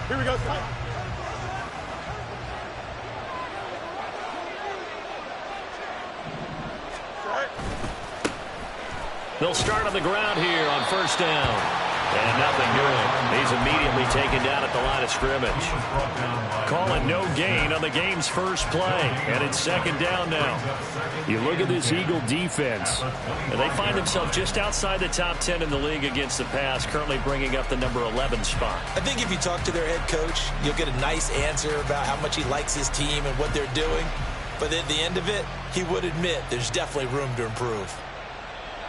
Here we go. They'll start on the ground here on first down. And nothing doing. He's immediately taken down at the line of scrimmage. Calling no gain on the game's first play. And it's second down now. You look at this Eagle defense, and they find themselves just outside the top 10 in the league against the pass, currently bringing up the number 11 spot. I think if you talk to their head coach, you'll get a nice answer about how much he likes his team and what they're doing. But at the end of it, he would admit there's definitely room to improve.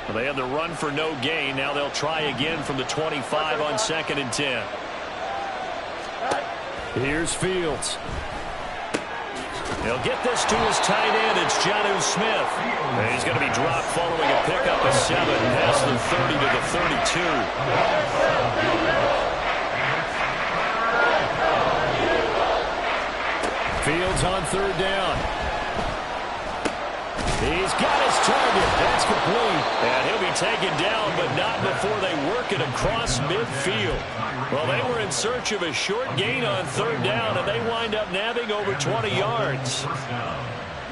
Well, they had the run for no gain. Now they'll try again from the 25 on 2nd and 10. Here's Fields. He'll get this to his tight end. It's Jonnu Smith. And he's going to be dropped following a pickup of 7 past the 30 to the 32. Fields on 3rd down. He's got his target. That's complete. And he'll be taken down, but not before they work it across midfield. Well, they were in search of a short gain on 3rd down, and they wind up nabbing over 20 yards.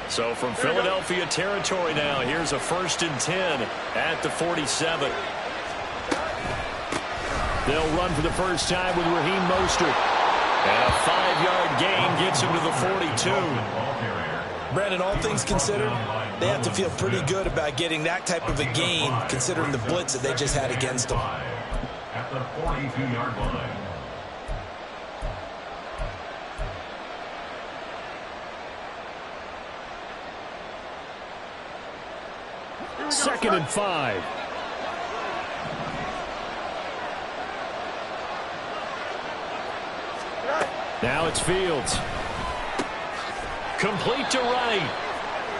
So from Philadelphia territory now, here's a 1st and 10 at the 47. They'll run for the first time with Raheem Mostert. And a 5-yard gain gets him to the 42. Brandon, all things considered, they have to feel pretty good about getting that type of a gain, considering the blitz that they just had against them. At the 42-yard line. Second and 5. Now it's Fields. Complete to right.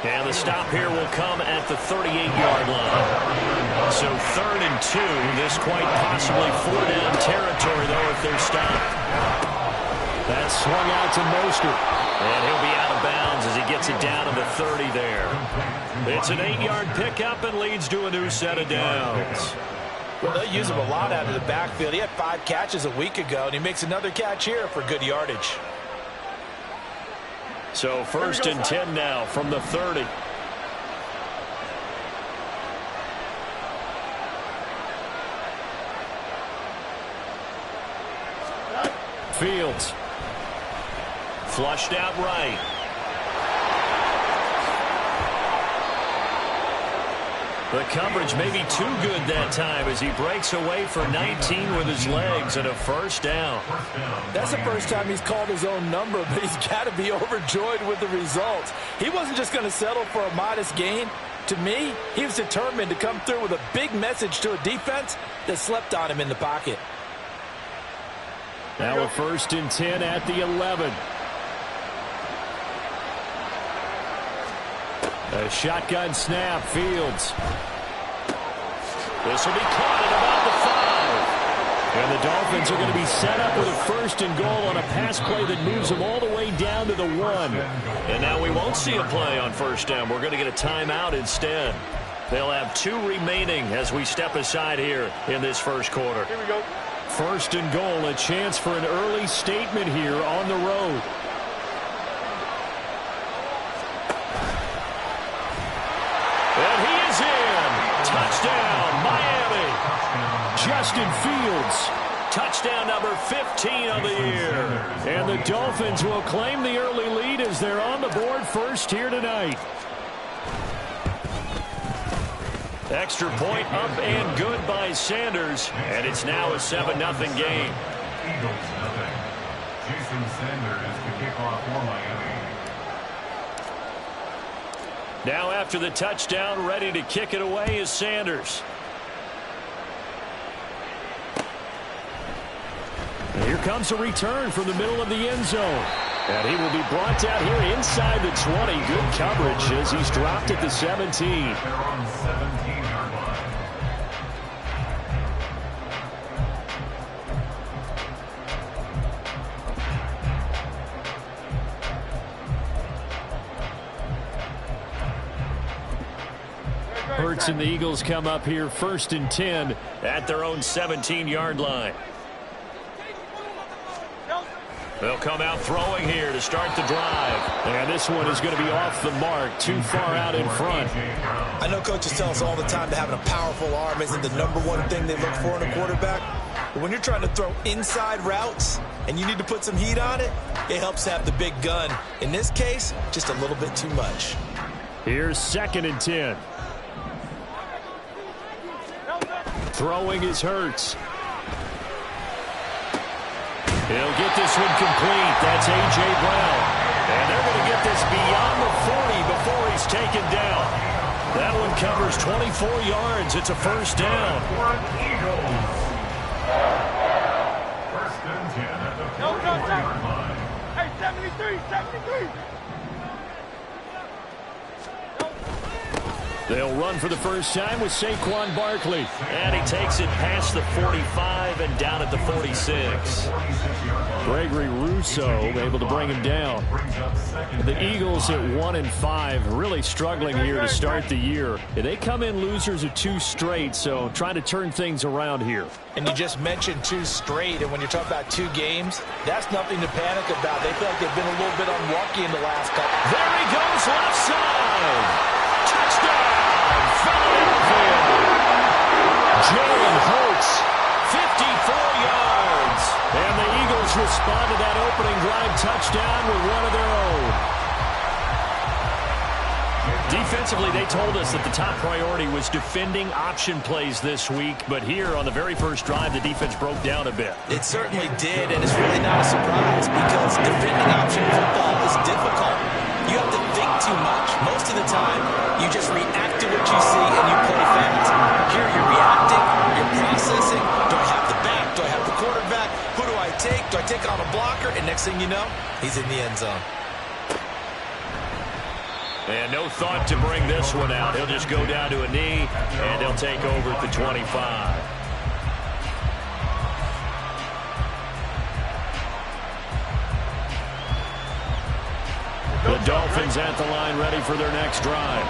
And the stop here will come at the 38-yard line. So 3rd and 2. This quite possibly 4-down territory, though, if they're stopped. That's swung out to Mostert. And he'll be out of bounds as he gets it down to the 30 there. It's an 8-yard pickup and leads to a new set of downs. Well, they use him a lot out of the backfield. He had 5 catches a week ago, and he makes another catch here for good yardage. So 1st and 10 now from the 30. Fields. Flushed out right. The coverage may be too good that time as he breaks away for 19 with his legs and a 1st down. That's the first time he's called his own number, but he's got to be overjoyed with the results. He wasn't just going to settle for a modest gain. To me, he was determined to come through with a big message to a defense that slept on him in the pocket. Now a 1st and 10 at the 11. A shotgun snap, Fields. This will be caught at about the 5. And the Dolphins are going to be set up with a 1st and goal on a pass play that moves them all the way down to the 1. And now we won't see a play on 1st down. We're going to get a timeout instead. They'll have 2 remaining as we step aside here in this first quarter. Here we go. 1st and goal, a chance for an early statement here on the road. And he is in. Touchdown, Miami. Justin Fields. Touchdown number 15 of the year. And the Dolphins will claim the early lead as they're on the board first here tonight. Extra point up and good by Sanders. And it's now a 7-0 game. Eagles nothing. Jason Sanders to kick off for Miami. Now after the touchdown, ready to kick it away is Sanders. And here comes a return from the middle of the end zone. And he will be brought down here inside the 20. Good coverage as he's dropped at the 17. They're on the 17-yard line. Hurts and the Eagles come up here 1st and 10 at their own 17-yard line. They'll come out throwing here to start the drive. And this one is going to be off the mark, too far out in front. I know coaches tell us all the time that having a powerful arm isn't the #1 thing they look for in a quarterback. But when you're trying to throw inside routes and you need to put some heat on it, it helps to have the big gun. In this case, just a little bit too much. Here's 2nd and 10. Throwing is Hurts. He'll get this one complete. That's A.J. Brown. And they're going to get this beyond the 40 before he's taken down. That one covers 24 yards. It's a first down. First and 10 at the 44-yard line. Hey, 73, 73. They'll run for the first time with Saquon Barkley. And he takes it past the 45 and down at the 46. Gregory Rousseau able to bring him down. The Eagles at 1-5, really struggling here to start the year. They come in losers of 2 straight, so trying to turn things around here. And you just mentioned 2 straight, and when you're talking about 2 games, that's nothing to panic about. They feel like they've been a little bit unlucky in the last couple. There he goes, left side. Touchdown, Philadelphia. Jalen Hurts, 54 yards. And the Eagles respond to that opening drive touchdown with one of their own. Defensively, they told us that the top priority was defending option plays this week. But here on the very first drive, the defense broke down a bit. It certainly did, and it's really not a surprise because defending option football is difficult. You have to think too much. Most of the time, you just react to what you see and you play fast. Here you're reacting, you're processing. Do I have the back? Do I have the quarterback? Who do I take? Do I take on a blocker? And next thing you know, he's in the end zone. And no thought to bring this one out. He'll just go down to a knee, and he'll take over at the 25. The Dolphins at the line ready for their next drive.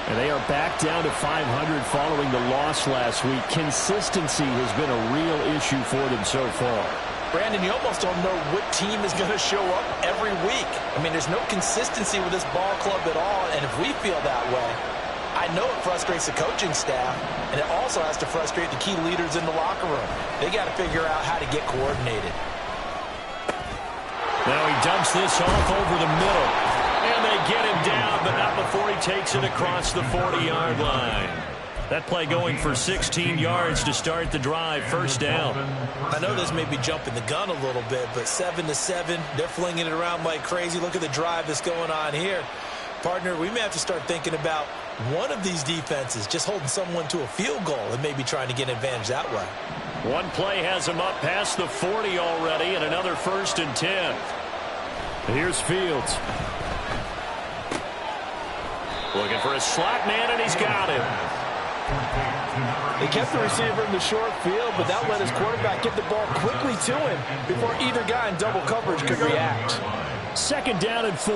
And they are back down to 500 following the loss last week. Consistency has been a real issue for them so far. Brandon, you almost don't know what team is going to show up every week. I mean, there's no consistency with this ball club at all, and if we feel that way, I know it frustrates the coaching staff, and it also has to frustrate the key leaders in the locker room. They got to figure out how to get coordinated. Now he dumps this off over the middle, and they get him down, but not before he takes it across the 40-yard line. That play going for 16 yards to start the drive, first down. I know this may be jumping the gun a little bit, but 7-7, they're flinging it around like crazy. Look at the drive that's going on here. Partner, we may have to start thinking about one of these defenses just holding someone to a field goal and maybe trying to get an advantage that way. One play has him up past the 40 already, and another 1st and 10. Here's Fields. Looking for a slot man, and he's got him. They kept the receiver in the short field, but that let his quarterback get the ball quickly to him before either guy in double coverage could react. 2nd down and 4.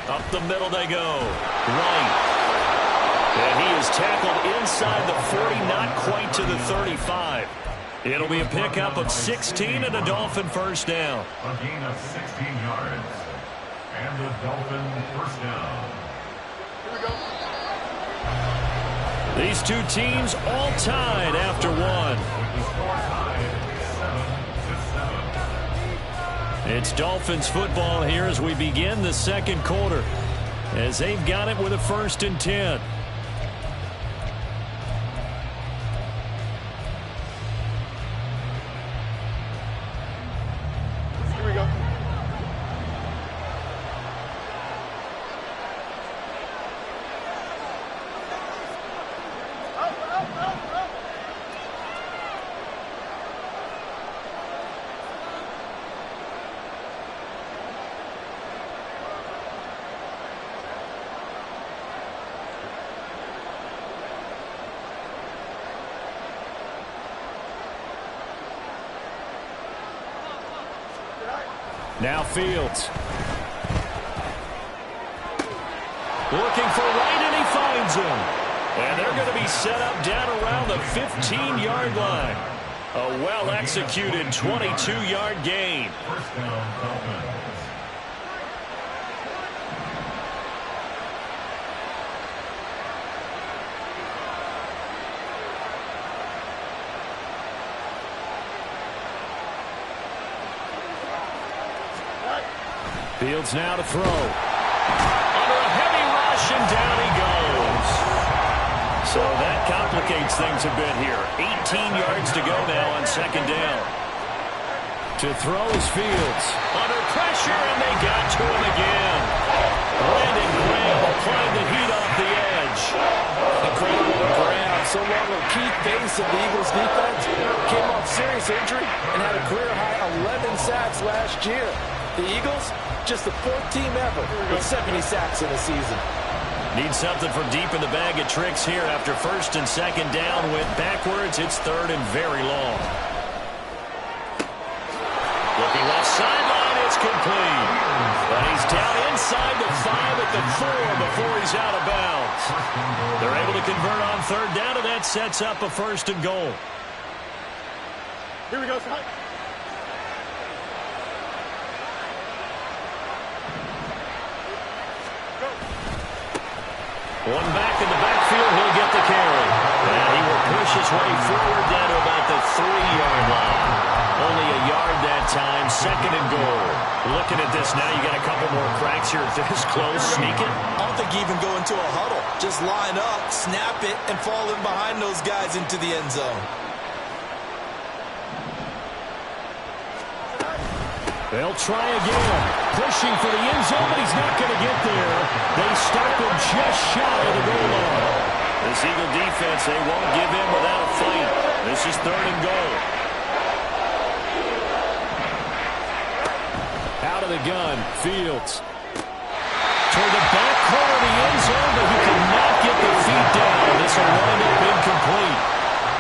Up the middle they go. Right. And he is tackled inside the 40, not quite to the 35. It'll be a pickup of 16 and a Dolphin first down. A gain of 16 yards. And the Dolphin first down. These two teams all tied after one. With the score tied 7-7. It's Dolphins football here as we begin the second quarter, as they've got it with a 1st and 10. Here we go. Now Fields. Looking for Wright, and he finds him. And they're going to be set up down around the 15-yard line. A well-executed 22-yard gain. First down, Dolphins. Fields now to throw. Under a heavy rush, and down he goes. So that complicates things a bit here. 18 yards to go now on second down. To throw is Fields. Under pressure, and they got to him again. Brandon Graham applied the heat off the edge. Incredible. Graham, so long a key face of the Eagles defense, came off serious injury and had a career-high 11 sacks last year. The Eagles, just the fourth team ever with 70 sacks in a season. Need something from deep in the bag of tricks here after first and second down. Went backwards. It's third and very long. Looking left sideline. It's complete. But he's down inside the 5 at the 4 before he's out of bounds. They're able to convert on third down, and that sets up a first and goal. Here we go, son. One back in the backfield, he'll get the carry. And he will push his way forward down to about the 3-yard line. Only a yard that time, second and goal. Looking at this now, you got a couple more cracks here this close, sneaking. I don't think you even go into a huddle. Just line up, snap it, and fall in behind those guys into the end zone. They'll try again. Pushing for the end zone, but he's not going to get there. They stop him just shy of the goal line. This Eagle defense, they won't give in without a fight. This is third and goal. Out of the gun, Fields. Toward the back corner of the end zone, but he could not get the feet down. This will wind up incomplete.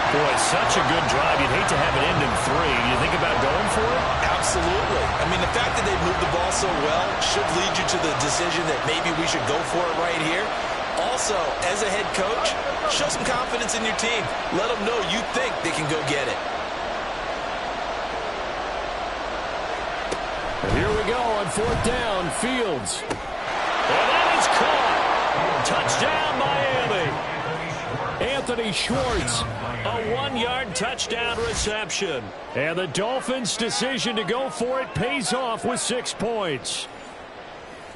Boy, such a good drive. You'd hate to have it end in 3. Do you think about going for it? Absolutely. I mean, the fact that they moved the ball so well should lead you to the decision that maybe we should go for it right here. Also, as a head coach, show some confidence in your team. Let them know you think they can go get it. And here we go on fourth down, Fields. And that is caught. Touchdown, Miami. Anthony Schwartz, a 1-yard touchdown reception. And the Dolphins' decision to go for it pays off with 6 points.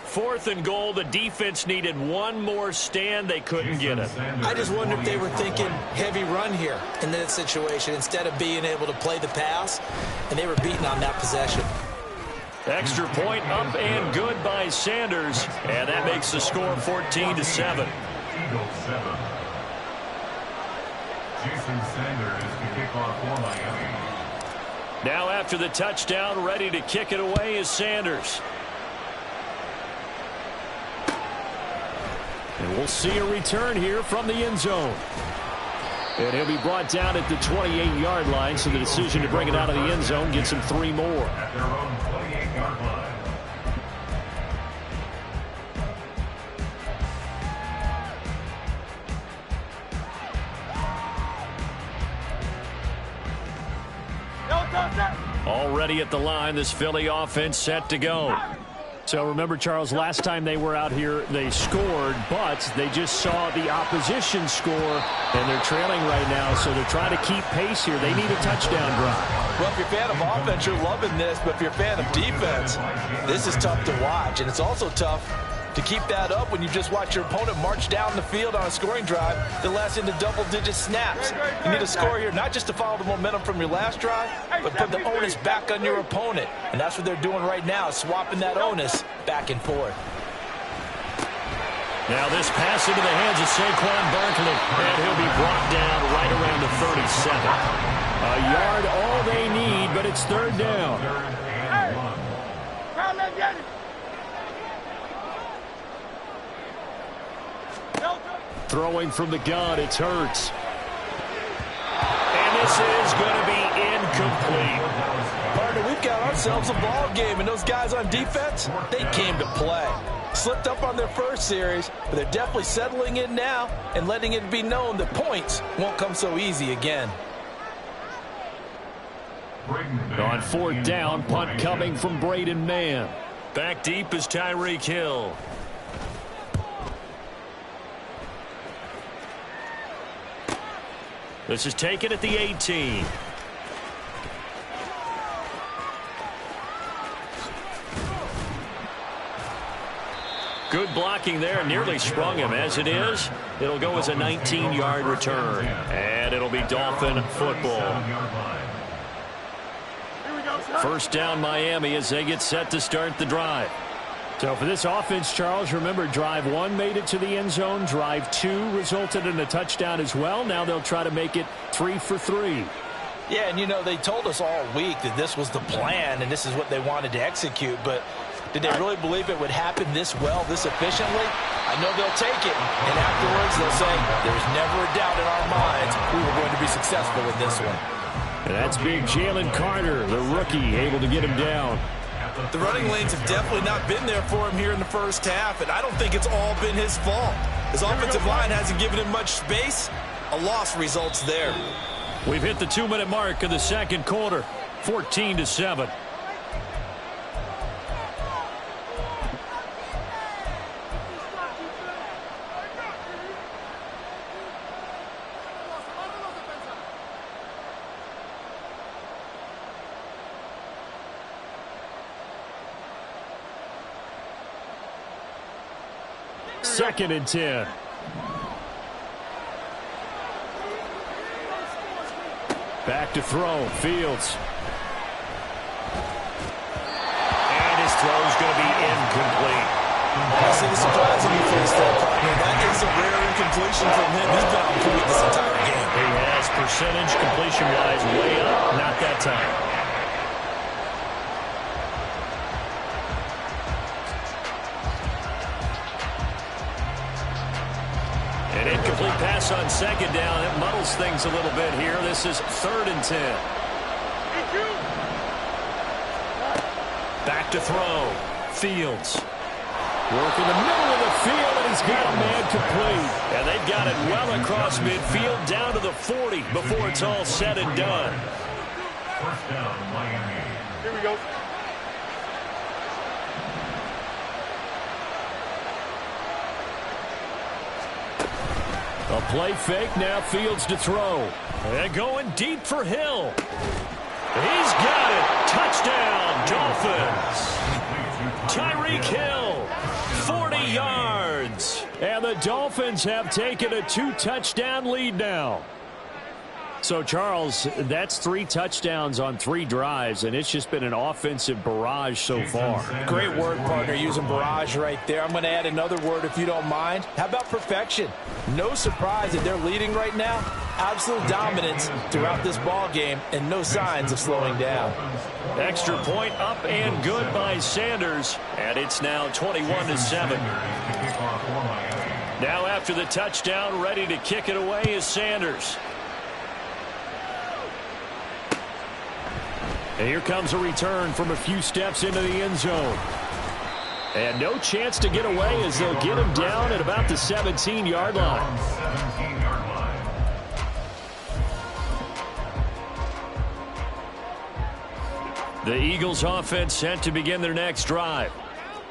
Fourth and goal, the defense needed one more stand. They couldn't get it. I just wonder if they were thinking heavy run here in that situation instead of being able to play the pass, and they were beaten on that possession. Extra point up and good by Sanders, and that makes the score 14-7. Eagles 7. Jason Sanders is the kickoff for Miami. Now after the touchdown, ready to kick it away is Sanders. And we'll see a return here from the end zone. And he'll be brought down at the 28-yard line, so the decision to bring it out of the end zone gets him 3 more. At their own 28-yard line. Already at the line, this Philly offense set to go. So remember, Charles, last time they were out here, they scored, but they just saw the opposition score, and they're trailing right now, so they're trying to keep pace here. They need a touchdown drive. Well, if you're a fan of offense, you're loving this, but if you're a fan of defense, this is tough to watch, and it's also tough to keep that up when you just watch your opponent march down the field on a scoring drive that lasts into double-digit snaps. You need a score here, not just to follow the momentum from your last drive, but put the onus back on your opponent. And that's what they're doing right now, swapping that onus back and forth. Now this pass into the hands of Saquon Barkley, and he'll be brought down right around the 37. A yard all they need, but it's third down. Throwing from the gun, it's Hurts. And this is going to be incomplete. Partner, we've got ourselves a ball game, and those guys on defense, they came to play. Slipped up on their first series, but they're definitely settling in now and letting it be known that points won't come so easy again. On fourth down, punt coming from Braden Mann. Back deep is Tyreek Hill. This is taken at the 18. Good blocking there. Nearly sprung him. As it is, it'll go as a 19-yard return. And it'll be Dolphin football. First down Miami as they get set to start the drive. So for this offense, Charles, remember drive 1 made it to the end zone. Drive 2 resulted in a touchdown as well. Now they'll try to make it 3 for 3. Yeah, and you know, they told us all week that this was the plan and this is what they wanted to execute. But did they really believe it would happen this well, this efficiently? I know they'll take it. And afterwards they'll say, there's never a doubt in our minds we were going to be successful with this one. And that's big Jalen Carter, the rookie, able to get him down. The running lanes have definitely not been there for him here in the first half, and I don't think it's all been his fault. His offensive line hasn't given him much space. A loss results there. We've hit the 2-minute mark of the second quarter, 14-7. Second and 10. Back to throw. Fields. And his throw is going to be incomplete. Honestly, the surprising me for his throw partner. That is a rare incompletion from him. He's been on point this entire game. He has percentage completion-wise way up. Not that time. An incomplete pass on second down. It muddles things a little bit here. This is 3rd and 10. Back to throw. Fields. Work in the middle of the field, and he's got a man complete. And they've got it well across midfield down to the 40 before it's all said and done. First down, Miami. Here we go. A play fake, now Fields to throw. And going deep for Hill. He's got it. Touchdown, Dolphins. Tyreek Hill, 40 yards. And the Dolphins have taken a 2-touchdown lead now. So, Charles, that's 3 touchdowns on 3 drives, and it's just been an offensive barrage so far. Great word, partner, using barrage right there. I'm going to add another word if you don't mind. How about perfection? No surprise that they're leading right now. Absolute dominance throughout this ball game and no signs of slowing down. Extra point up and good by Sanders, and it's now 21-7. Now after the touchdown, ready to kick it away is Sanders. And here comes a return from a few steps into the end zone. And no chance to get away as they'll get him down at about the 17-yard line. The Eagles offense set to begin their next drive.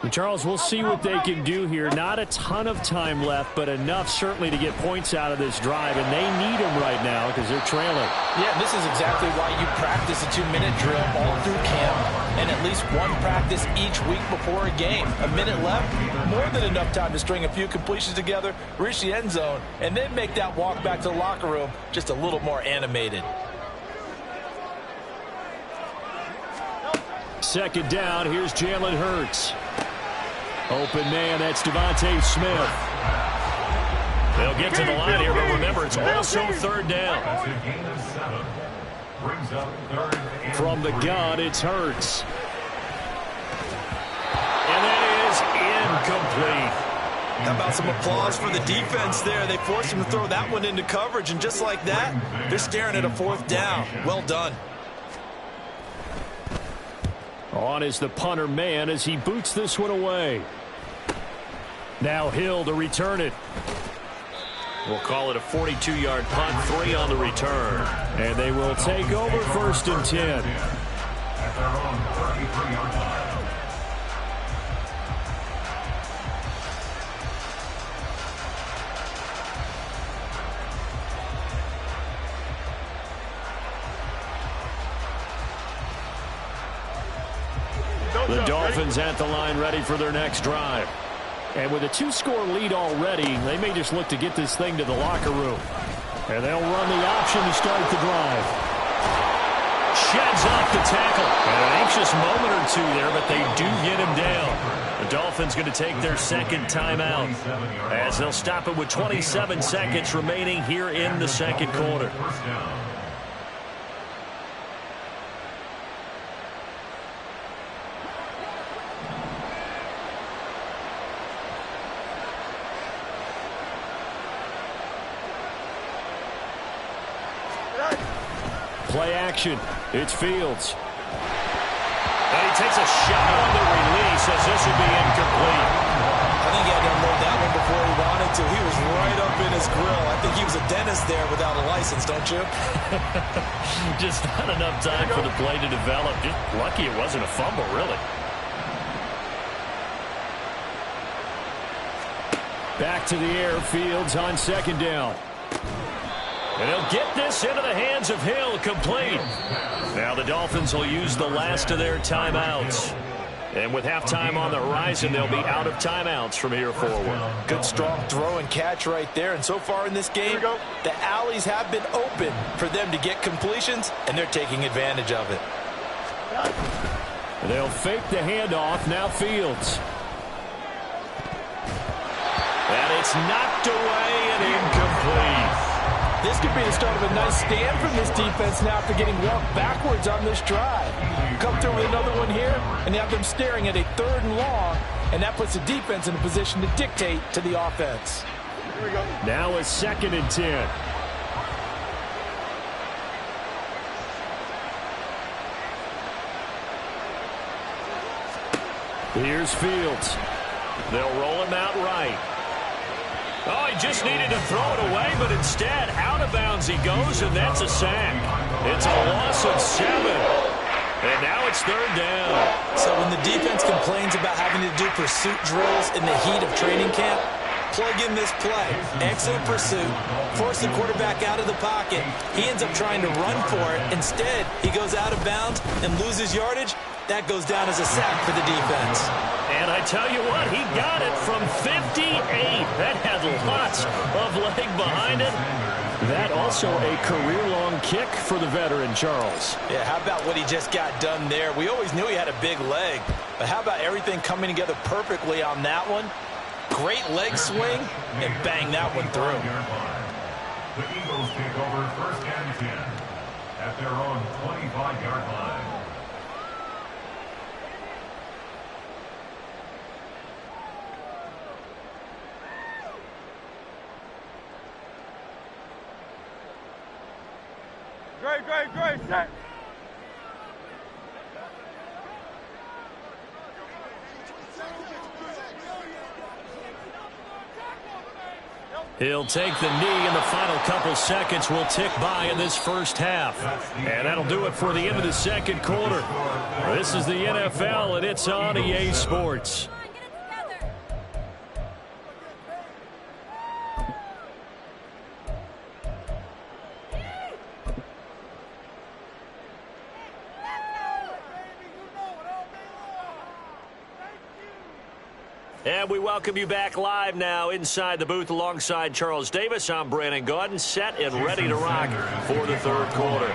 And Charles, we'll see what they can do here. Not a ton of time left, but enough certainly to get points out of this drive, and they need them right now because they're trailing. Yeah, this is exactly why you practice a 2-minute drill all through camp and at least one practice each week before a game. A minute left, more than enough time to string a few completions together, reach the end zone, and then make that walk back to the locker room just a little more animated. Second down, here's Jalen Hurts. Open man, that's Devontae Smith. They'll get to the line here, but remember, it's also 3rd down. From the gun, it's Hurts. And that is incomplete. How about some applause for the defense there? They forced him to throw that one into coverage, and just like that, they're staring at a 4th down. Well done. On is the punter man as he boots this one away. Now Hill to return it. We'll call it a 42-yard punt, 3 on the return. And they will take over 1st and 10. At their own 33-yard line. The Dolphins at the line, ready for their next drive. And with a 2-score lead already, they may just look to get this thing to the locker room. And they'll run the option to start the drive. Sheds off the tackle. And an anxious moment or two there, but they do get him down. The Dolphins going to take their second timeout as they'll stop it with 27 seconds remaining here in the second quarter. Play action. It's Fields. And he takes a shot on the release as this will be incomplete. I think he had to unload that one before he wanted to. He was right up in his grill. I think he was a dentist there without a license, don't you? Just not enough time for the play to develop. Just lucky it wasn't a fumble, really. Back to the air. Fields on 2nd down. And he'll get this into the hands of Hill, complete. Now the Dolphins will use the last of their timeouts. And with halftime on the horizon, they'll be out of timeouts from here forward. Good strong throw and catch right there. And so far in this game, the alleys have been open for them to get completions, and they're taking advantage of it. They'll fake the handoff. Now Fields. And it's knocked away and incomplete. This could be the start of a nice stand from this defense now after getting walked backwards on this drive. Come through with another one here, and they have them staring at a 3rd and long, and that puts the defense in a position to dictate to the offense. Here we go. Now a 2nd and 10. Here's Fields. They'll roll him out right. Oh, he just needed to throw it away, but instead, out of bounds he goes, and that's a sack. It's a loss of 7. And now it's 3rd down. So when the defense complains about having to do pursuit drills in the heat of training camp, plug in this play. Excellent pursuit. Force the quarterback out of the pocket. He ends up trying to run for it. Instead, he goes out of bounds and loses yardage. That goes down as a sack for the defense. And I tell you what, he got it from 58. That had lots of leg behind it. That also a career-long kick for the veteran, Charles. Yeah, how about what he just got done there? We always knew he had a big leg, but how about everything coming together perfectly on that one? Great leg swing, and bang that one through. The Eagles take over 1st and 10 at their own 25-yard line. Great, set. He'll take the knee, and the final couple seconds will tick by in this first half. And that'll do it for the end of the second quarter. This is the NFL, and it's on EA Sports. And we welcome you back live now inside the booth alongside Charles Davis. I'm Brandon Gaudin, set and ready to rock for the 3rd quarter.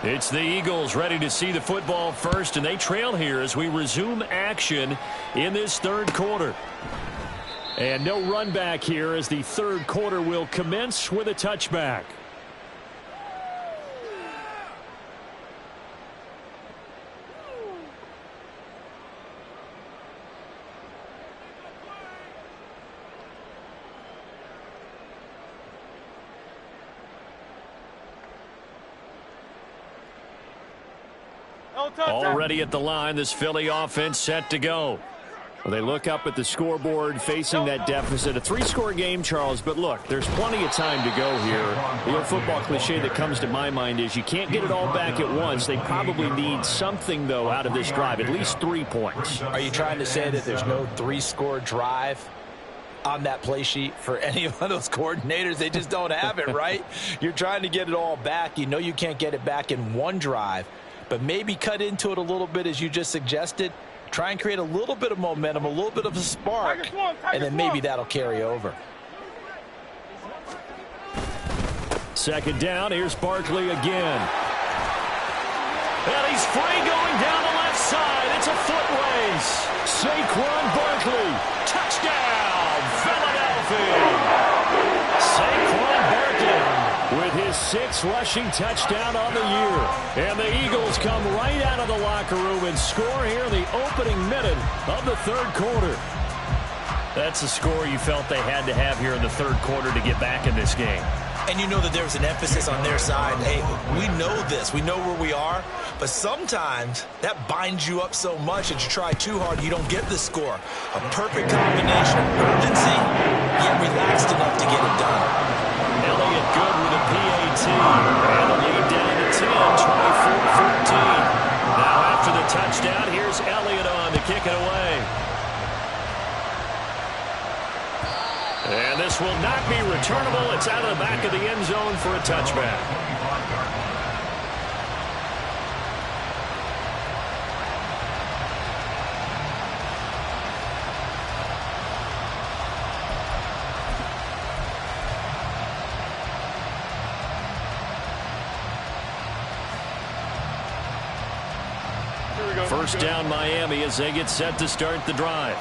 It's the Eagles ready to see the football first, and they trail here as we resume action in this 3rd quarter. And no run back here as the 3rd quarter will commence with a touchback. Already at the line, this Philly offense set to go. Well, they look up at the scoreboard facing that deficit. A 3-score game, Charles, but look, there's plenty of time to go here. The old football cliche that comes to my mind is you can't get it all back at once. They probably need something, though, out of this drive, at least 3 points. Are you trying to say that there's no 3-score drive on that play sheet for any of those coordinators? They just don't have it, right? You're trying to get it all back. You know you can't get it back in one drive, but maybe cut into it a little bit as you just suggested. Try and create a little bit of momentum, a little bit of a spark, and then maybe that'll carry over. Second down, here's Barkley again. And he's free going down the left side. It's a foot race. Saquon Barkley, touchdown, Philadelphia. Saquon Barkley with his 6th rushing touchdown on the year. And the Eagles come right out of the locker room and score here in the opening minute of the third quarter. That's a score you felt they had to have here in the third quarter to get back in this game. And you know that there was an emphasis on their side. Hey, we know this. We know where we are. But sometimes that binds you up so much that you try too hard, you don't get the score. A perfect combination of urgency, yet relaxed enough to get it done. Elliott good with a PAT. And the lead down to 10, 24-14. Now after the touchdown, here's Elliott on to kick it away. And this will not be returnable. It's out of the back of the end zone for a touchback. First down Miami as they get set to start the drive.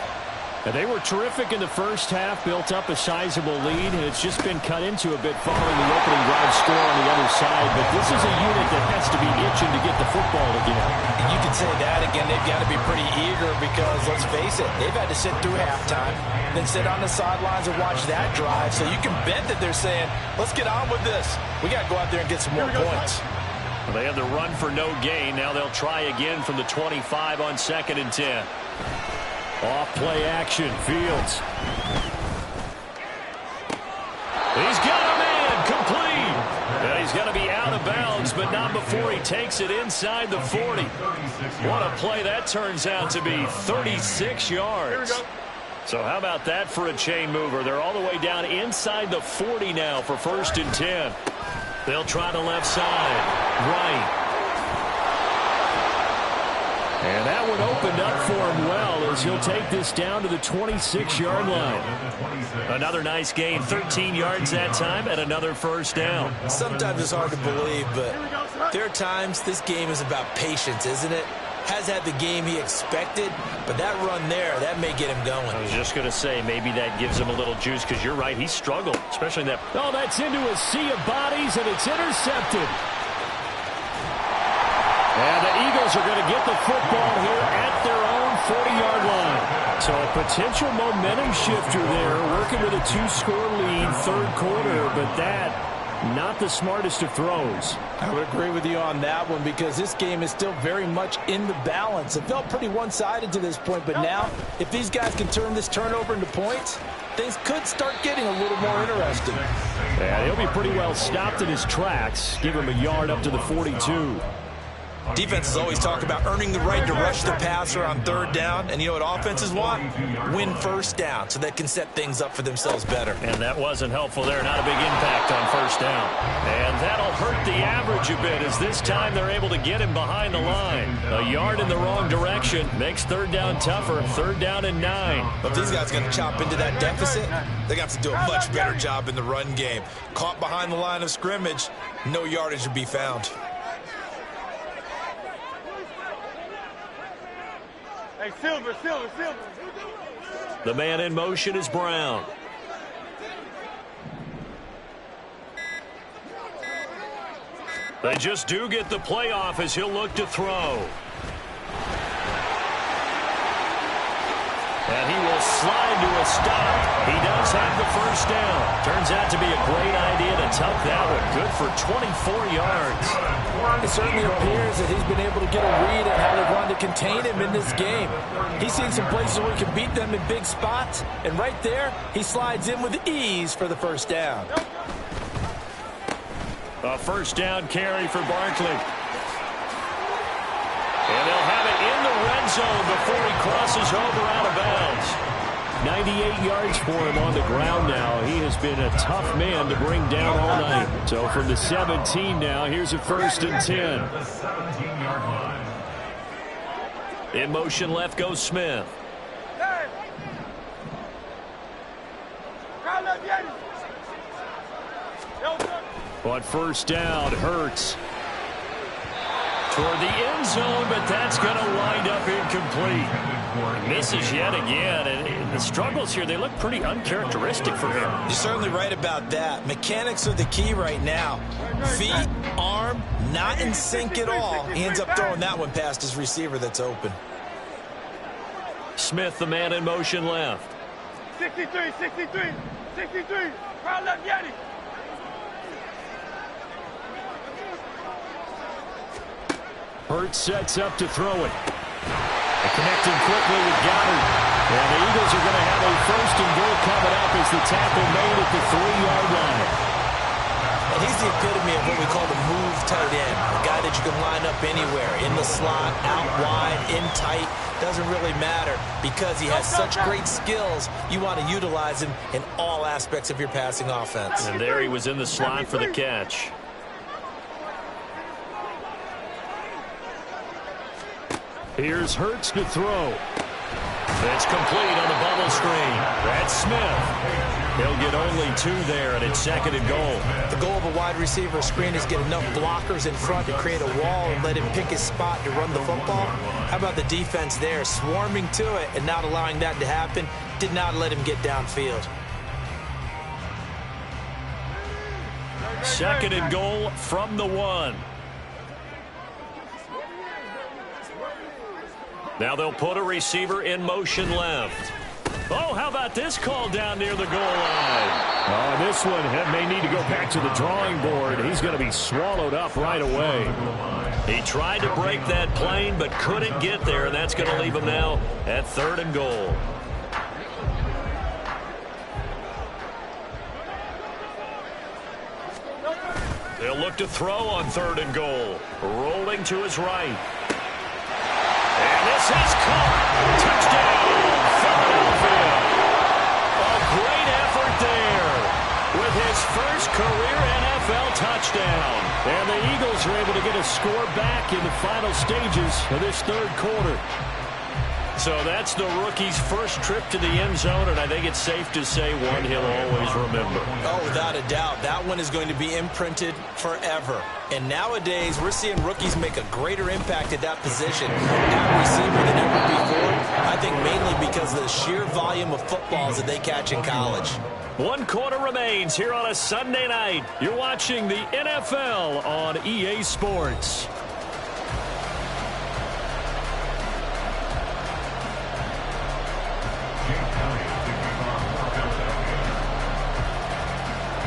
And they were terrific in the first half, built up a sizable lead, and it's just been cut into a bit following the opening drive score on the other side. But this is a unit that has to be itching to get the football again. And you can say that again. They've got to be pretty eager because, let's face it, they've had to sit through halftime, then sit on the sidelines and watch that drive. So you can bet that they're saying, let's get on with this. We got to go out there and get some more points. Well, they had the run for no gain. Now they'll try again from the 25 on 2nd and 10. Off play action, Fields. He's got a man, complete. And he's going to be out of bounds, but not before he takes it inside the 40. What a play that turns out to be, 36 yards. So how about that for a chain mover? They're all the way down inside the 40 now for 1st and 10. They'll try the left side, right. And that one opened up for him well as he'll take this down to the 26-yard line. Another nice gain, 13 yards that time, and another first down. Sometimes it's hard to believe, but there are times this game is about patience, isn't it? Has had the game he expected, but that run there, that may get him going. I was just going to say, maybe that gives him a little juice, because you're right, he struggled, especially in that. Oh, that's into a sea of bodies, and it's intercepted. And the Eagles are going to get the football here at their own 40-yard line. So a potential momentum shifter there, working with a 2-score lead, third quarter, but that, not the smartest of throws. I would agree with you on that one because this game is still very much in the balance. It felt pretty one-sided to this point, but now, if these guys can turn this turnover into points, things could start getting a little more interesting. Yeah, he'll be pretty well stopped in his tracks. Give him a yard up to the 42. Defenses always talk about earning the right to rush the passer on 3rd down. And you know what offenses want? Win 1st down so they can set things up for themselves better. And that wasn't helpful there. Not a big impact on 1st down. And that'll hurt the average a bit as this time they're able to get him behind the line. A yard in the wrong direction makes 3rd down tougher. 3rd down and 9. But if these guys are going to chop into that deficit, they're going to have to do a much better job in the run game. Caught behind the line of scrimmage, no yardage to be found. Hey, Silver. The man in motion is Brown. They just do get the playoff as he'll look to throw. And he will slide to a stop. He does have the 1st down. Turns out to be a great idea to tuck that one. Good for 24 yards. It certainly appears that he's been able to get a read on how they wanted to contain him in this game. He's seen some places where he can beat them in big spots, and right there, he slides in with ease for the first down. A first down carry for Barkley. And they'll have it in the red zone before he crosses over out of bounds. 98 yards for him on the ground now. He has been a tough man to bring down all night. So from the 17 now, here's a first and 10. The 17-yard line. In motion left goes Smith. On first down, Hurts. Toward the end zone, but that's going to wind up incomplete. Misses yet again, and the struggles here, they look pretty uncharacteristic for him. You're certainly right about that. Mechanics are the key right now. Feet, arm, not in sync at all. He ends up throwing that one past his receiver that's open. Smith, the man in motion left. 63, 63, 63. Crowd left, Yeti. Hurts sets up to throw it. Connecting quickly with Goddard. And the Eagles are going to have a first and goal coming up as the tackle made at the 3-yard line. And he's the epitome of what we call the move tight end. A guy that you can line up anywhere. In the slot, out wide, in tight. Doesn't really matter because he has such great skills. You want to utilize him in all aspects of your passing offense. And there he was in the slot for the catch. Here's Hurts to throw. It's complete on the bubble screen. That's Smith. He'll get only 2 there, and it's second and goal. The goal of a wide receiver screen is get enough blockers in front to create a wall and let him pick his spot to run the football. How about the defense there, swarming to it and not allowing that to happen? Did not let him get downfield. Second and goal from the 1. Now they'll put a receiver in motion left. Oh, how about this call down near the goal line? Oh, this one may need to go back to the drawing board. He's going to be swallowed up right away. He tried to break that plane but couldn't get there, and that's going to leave him now at 3rd and goal. They'll look to throw on 3rd and goal. Rolling to his right. And this is caught. Touchdown, Philadelphia. A great effort there with his first career NFL touchdown. And the Eagles are able to get a score back in the final stages of this 3rd quarter. So that's the rookie's first trip to the end zone, and I think it's safe to say one he'll always remember. Oh, without a doubt. That one is going to be imprinted forever. And nowadays, we're seeing rookies make a greater impact at that position at receiver than ever before. I think mainly because of the sheer volume of footballs that they catch in college. 1 quarter remains here on a Sunday night. You're watching the NFL on EA Sports.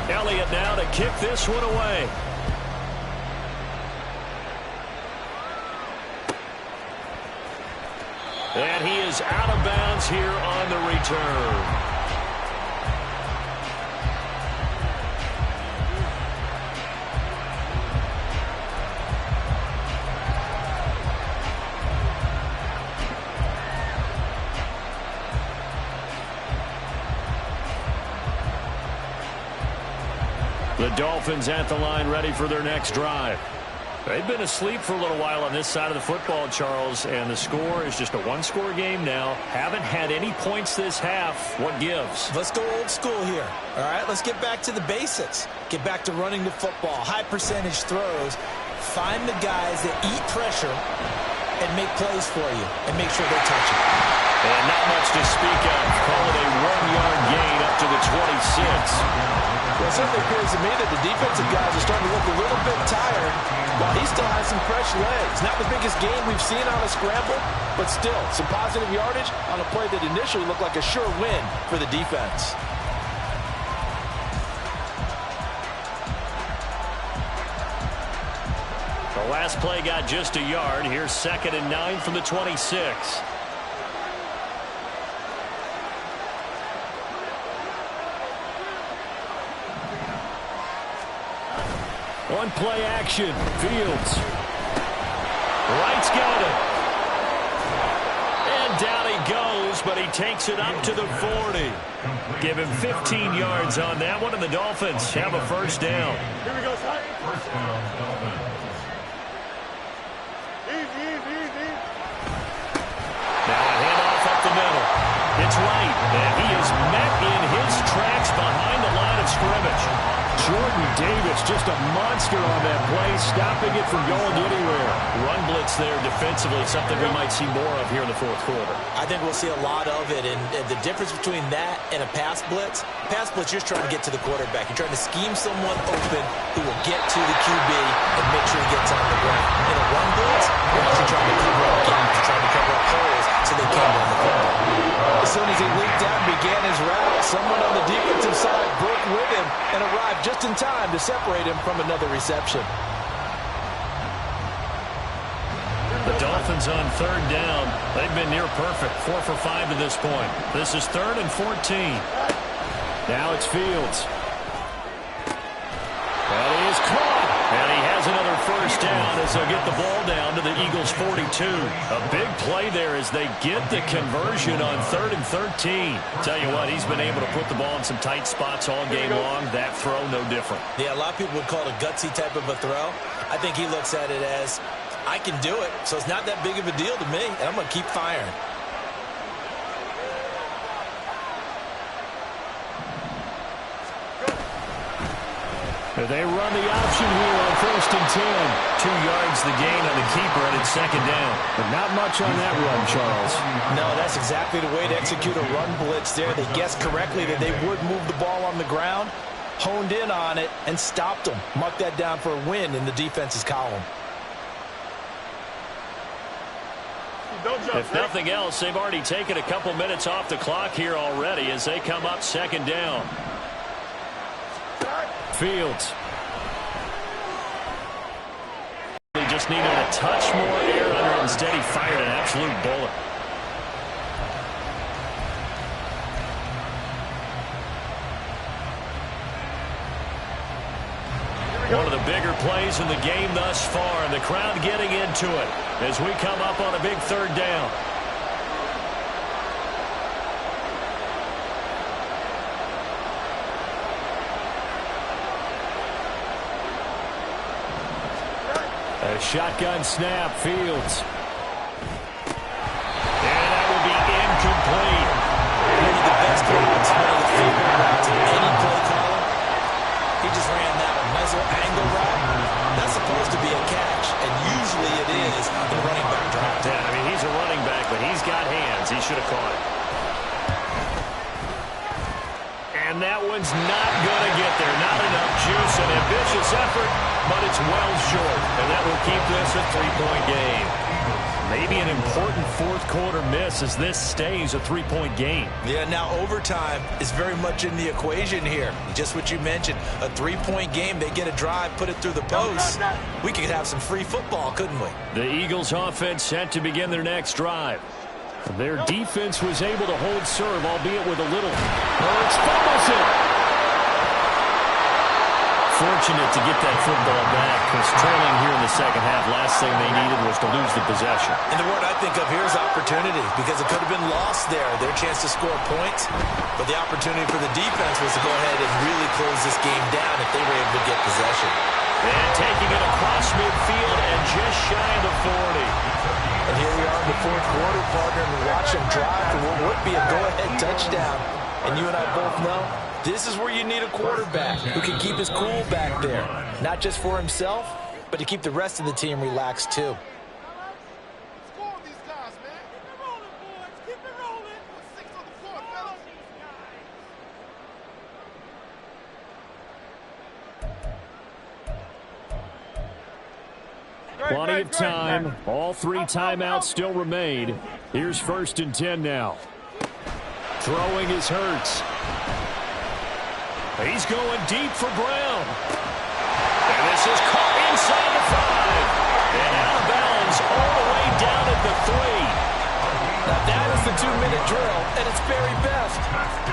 Elliott now to kick this one away. And he is out of bounds here on the return. The Dolphins at the line, ready for their next drive. They've been asleep for a little while on this side of the football, Charles, and the score is just a 1-score game now. Haven't had any points this half. What gives? Let's go old school here. All right, let's get back to the basics. Get back to running the football, high percentage throws. Find the guys that eat pressure and make plays for you and make sure they touch it. And not much to speak of. Call it a 1-yard gain up to the 26. Well, it certainly appears to me that the defensive guys are starting to look a little bit tired while he still has some fresh legs. Not the biggest gain we've seen on a scramble, but still some positive yardage on a play that initially looked like a sure win for the defense. The last play got just a yard. Here's 2nd and 9 from the 26. On play action, Fields. Wright's got it. And down he goes, but he takes it up to the 40. Give him 15 yards on that one, and the Dolphins have a first down. Here we go, son. First down, Dolphins. Easy. Now a handoff up the middle. It's Wright, and he is met in his tracks behind the line of scrimmage. Jordan Davis, just a monster on that play, stopping it from going anywhere. Run blitz there defensively, something we might see more of here in the fourth quarter. I think we'll see a lot of it, and the difference between that and a pass blitz, you're just trying to get to the quarterback. You're trying to scheme someone open who will get to the QB and make sure he gets on the ground. In a run blitz, you're actually trying to cover up gaps. You're trying to cover up holes so they can't run the football. As soon as he leaped out and began his route, someone on the defensive side broke with him and arrived just in time to separate him from another reception. The Dolphins on 3rd down. They've been near perfect, 4 for 5 to this point. This is 3rd and 14. Now it's Fields. That is caught. And he has another first down as they'll get the ball down to the Eagles' 42. A big play there as they get the conversion on 3rd and 13. Tell you what, he's been able to put the ball in some tight spots all game long. That throw, no different. Yeah, a lot of people would call it a gutsy type of a throw. I think he looks at it as, I can do it, so it's not that big of a deal to me, and I'm going to keep firing. They run the option here on 1st and 10. 2 yards the gain on the keeper, and it's 2nd down. But not much on that run, Charles. No, that's exactly the way to execute a run blitz there. They guessed correctly that they would move the ball on the ground, honed in on it, and stopped them. Mark that down for a win in the defense's column. If nothing else, they've already taken a couple minutes off the clock here already as they come up 2nd down. Fields. He just needed a touch more air under it. Instead, he fired an absolute bullet. One of the bigger plays in the game thus far, and the crowd getting into it as we come up on a big 3rd down. A shotgun snap, Fields. And that will be incomplete. One of the best routes, one of the favorite routes in any play caller. He just ran that a nice little angle route. That's supposed to be a catch, and usually it is in running back drop. Yeah, I mean, he's a running back, but he's got hands. He should have caught it. And that one's not going to get there. Not enough juice. An ambitious effort, but it's well short. And that will keep this a 3-point game. Maybe an important fourth-quarter miss as this stays a 3-point game. Yeah, now overtime is very much in the equation here. Just what you mentioned, a 3-point game. They get a drive, put it through the post. We could have some free football, couldn't we? The Eagles offense set to begin their next drive. Their defense was able to hold serve, albeit with a little. It's fumbles it. Fortunate to get that football back because trailing here in the second half, last thing they needed was to lose the possession. And the word I think of here is opportunity, because it could have been lost there, their chance to score points. But the opportunity for the defense was to go ahead and really close this game down if they were able to get possession. And taking it across midfield and just shy of the 40. And here we are in the fourth quarter, partner, and we watch them drive for what would be a go-ahead touchdown. And you and I both know this is where you need a quarterback who can keep his cool back there. Not just for himself, but to keep the rest of the team relaxed too. Plenty of time. All 3 timeouts still remain. Here's 1st and 10 now. Throwing is Hurts. He's going deep for Brown. And this is caught inside the 5. at its very best.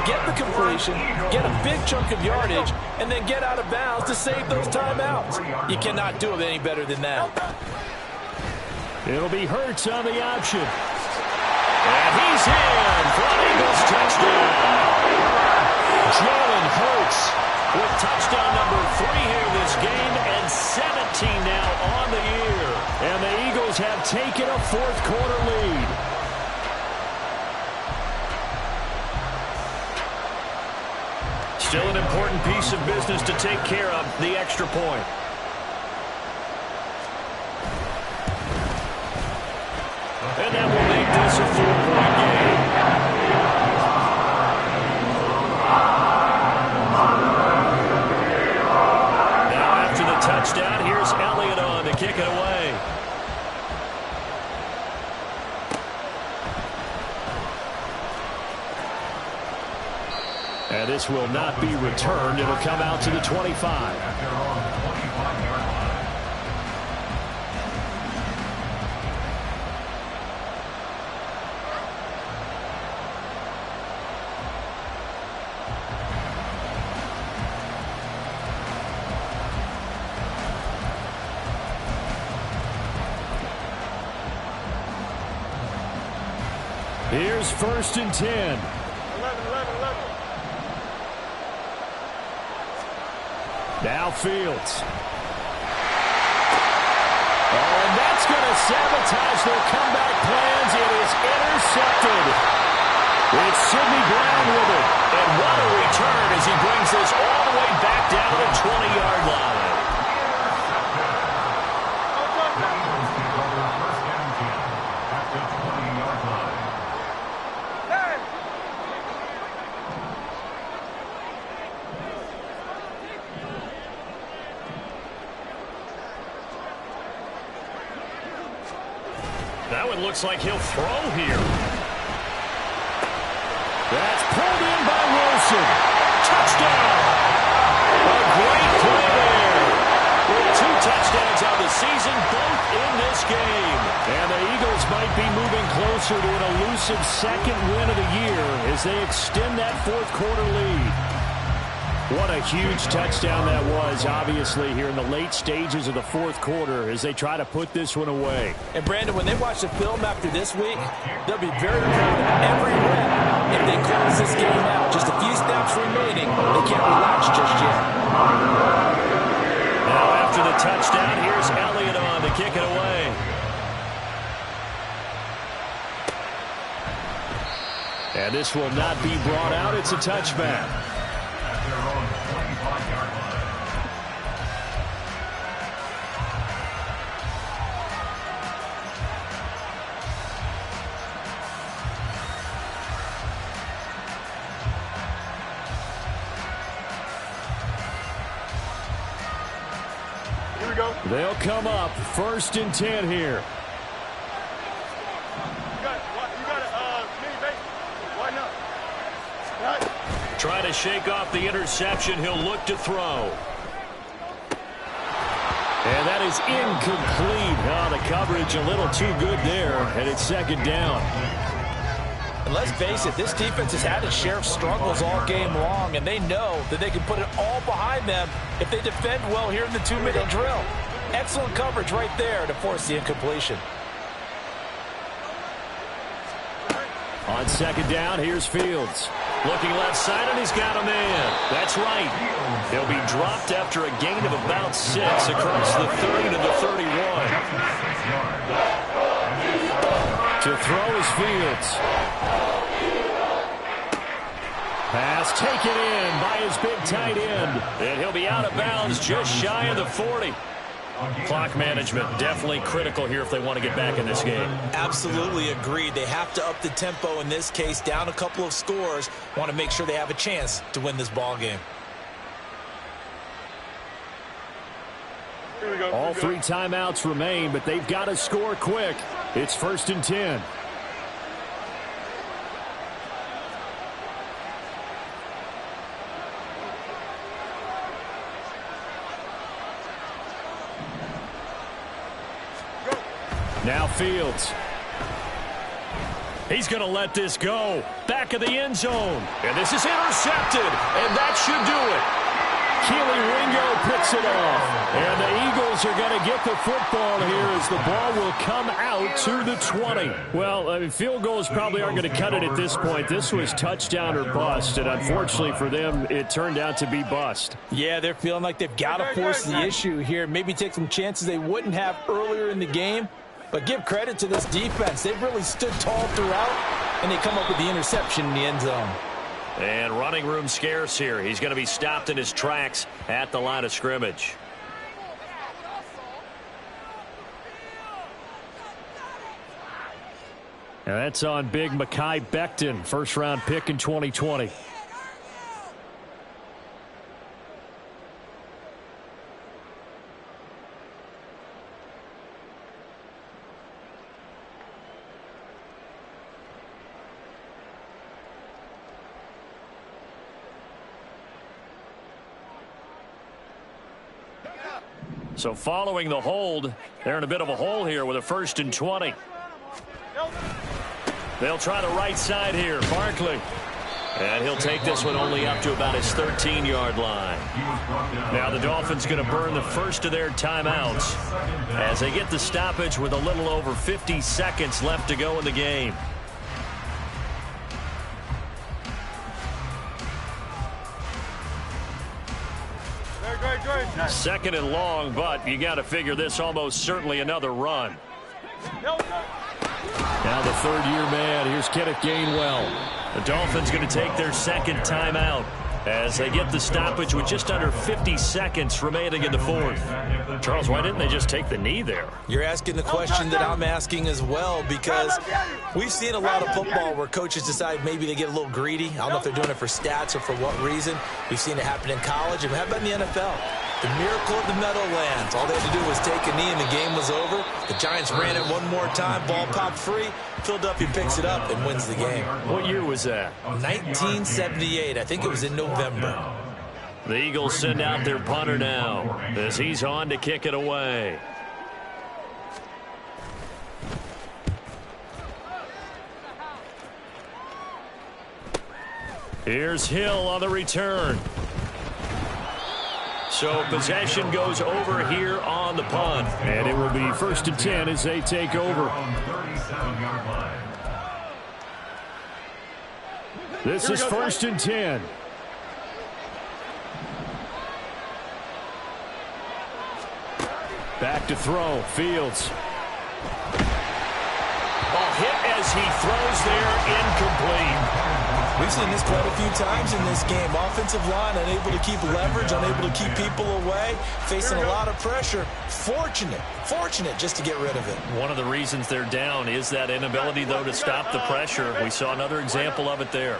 Get the completion, get a big chunk of yardage, and then get out of bounds to save those timeouts. You cannot do it any better than that. It'll be Hurts on the option. And he's in for an Eagles touchdown. Jalen Hurts with touchdown number 3 here this game, and 17 now on the year. And the Eagles have taken a fourth-quarter lead. Still an important piece of business to take care of, the extra point. And that will make this a 4-point game. Now after the touchdown, here's Elliott on to kick it away. And this will not be returned. It'll come out to the 25. Here's 1st and 10. 11. Now Fields. Oh, and that's going to sabotage their comeback plans. It is intercepted. It's Sidney Brown with it. And what a return as he brings this all the way back down to the 20-yard line. That one looks like he'll throw here. That's pulled in by Wilson. Touchdown! A great play there. With 2 touchdowns on the season, both in this game. And the Eagles might be moving closer to an elusive second win of the year as they extend that fourth-quarter lead. What a huge touchdown that was, obviously, here in the late stages of the fourth quarter as they try to put this one away. And, Brandon, when they watch the film after this week, they'll be very proud of every rep if they close this game out. Just a few snaps remaining. They can't relax just yet. Now, after the touchdown, here's Elliott on to kick it away. And this will not be brought out. It's a touchback. Here we go. They'll come up 1st and 10 here. You got a mini base. Why not? Right. Trying to shake off the interception. He'll look to throw. And that is incomplete. Oh, the coverage a little too good there, and it's 2nd down. And let's face it, this defense has had its share of struggles all game long, and they know that they can put it all behind them if they defend well here in the 2-minute drill. Excellent coverage right there to force the incompletion. On 2nd down, here's Fields. Looking left side, and he's got a man. That's right. He'll be dropped after a gain of about 6 across the 30 to the 31. To throw is Fields. Pass taken in by his big tight end. And he'll be out of bounds just shy of the 40. Clock management definitely critical here if they want to get back in this game. Absolutely agreed. They have to up the tempo in this case, down a couple of scores. Want to make sure they have a chance to win this ball game. Here we go. All 3 timeouts remain, but they've got to score quick. It's 1st and 10. Now Fields. He's going to let this go. Back of the end zone. And this is intercepted. And that should do it. Keely Ringo picks it off. And the Eagles are going to get the football here as the ball will come out to the 20. Well, field goals probably aren't going to cut it at this point. This was touchdown or bust. And unfortunately for them, it turned out to be bust. Yeah, they're feeling like they've got to force the issue here. Maybe take some chances they wouldn't have earlier in the game. But give credit to this defense. They've really stood tall throughout, and they come up with the interception in the end zone. And running room scarce here. He's going to be stopped in his tracks at the line of scrimmage. And that's on big Mekhi Becton, first-round pick in 2020. So following the hold, they're in a bit of a hole here with a 1st and 20. They'll try the right side here. Barkley. And he'll take this one only up to about his 13-yard line. Now the Dolphins going to burn the first of their timeouts as they get the stoppage with a little over 50 seconds left to go in the game. Second and long, but you got to figure this almost certainly another run. Now the third-year man. Here's Kenneth Gainwell. The Dolphins going to take their second timeout as they get the stoppage with just under 50 seconds remaining in the fourth. Charles, why didn't they just take the knee there? You're asking the question that I'm asking as well, because we've seen a lot of football where coaches decide maybe they get a little greedy. I don't know if they're doing it for stats or for what reason. We've seen it happen in college, and how about in the NFL? The miracle of the Meadowlands. All they had to do was take a knee and the game was over. The Giants ran it one more time. Ball popped free. Philadelphia picks it up and wins the game. What year was that? 1978. I think it was in November. The Eagles send out their punter now as he's on to kick it away. Here's Hill on the return. So possession goes over here on the punt. And it will be 1st and 10 as they take over. This is 1st and 10. Back to throw. Fields. Ball hit as he throws there, incomplete. We've seen this quite a few times in this game. Offensive line unable to keep leverage, unable to keep people away, facing a lot of pressure. Fortunate just to get rid of it. One of the reasons they're down is that inability, though, to stop the pressure. We saw another example of it there.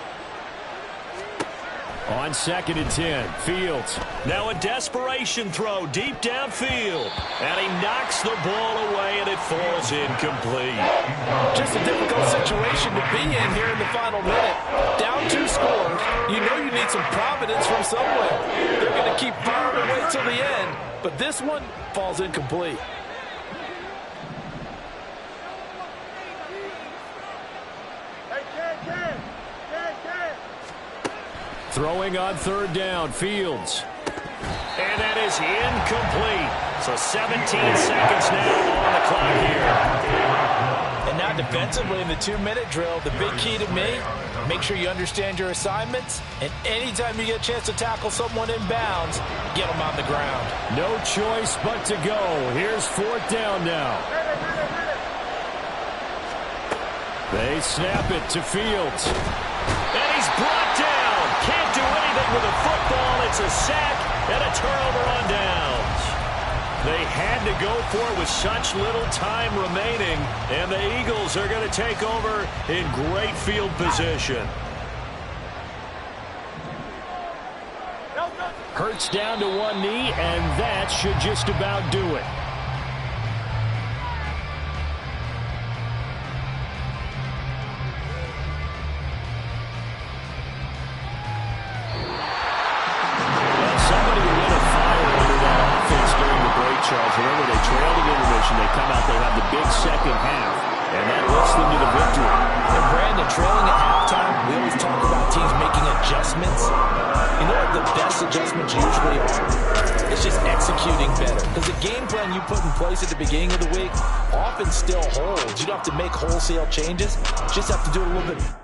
On 2nd and 10, Fields. Now a desperation throw deep downfield. And he knocks the ball away, and it falls incomplete. Just a difficult situation to be in here in the final minute. Down 2 scores. You know you need some providence from somewhere. They're going to keep firing away till the end. But this one falls incomplete. Throwing on 3rd down, Fields. And that is incomplete. So 17 seconds now on the clock here. And now defensively in the 2-minute drill, the big key to me, make sure you understand your assignments, and anytime you get a chance to tackle someone in bounds, get them on the ground. No choice but to go. Here's 4th down now. They snap it to Fields. And he's brought down. Can't do anything with a football. It's a sack and a turnover on downs. They had to go for it with such little time remaining, and the Eagles are going to take over in great field position. Hurts down to one knee, and that should just about do it. Charles, remember they trailed at intermission. They come out, they have the big second half. And that lifts them to the victory. And Brandon, trailing at halftime, we always talk about teams making adjustments. You know what the best adjustments usually are? It's just executing better. Because the game plan you put in place at the beginning of the week often still holds. You don't have to make wholesale changes. Just have to do it a little bit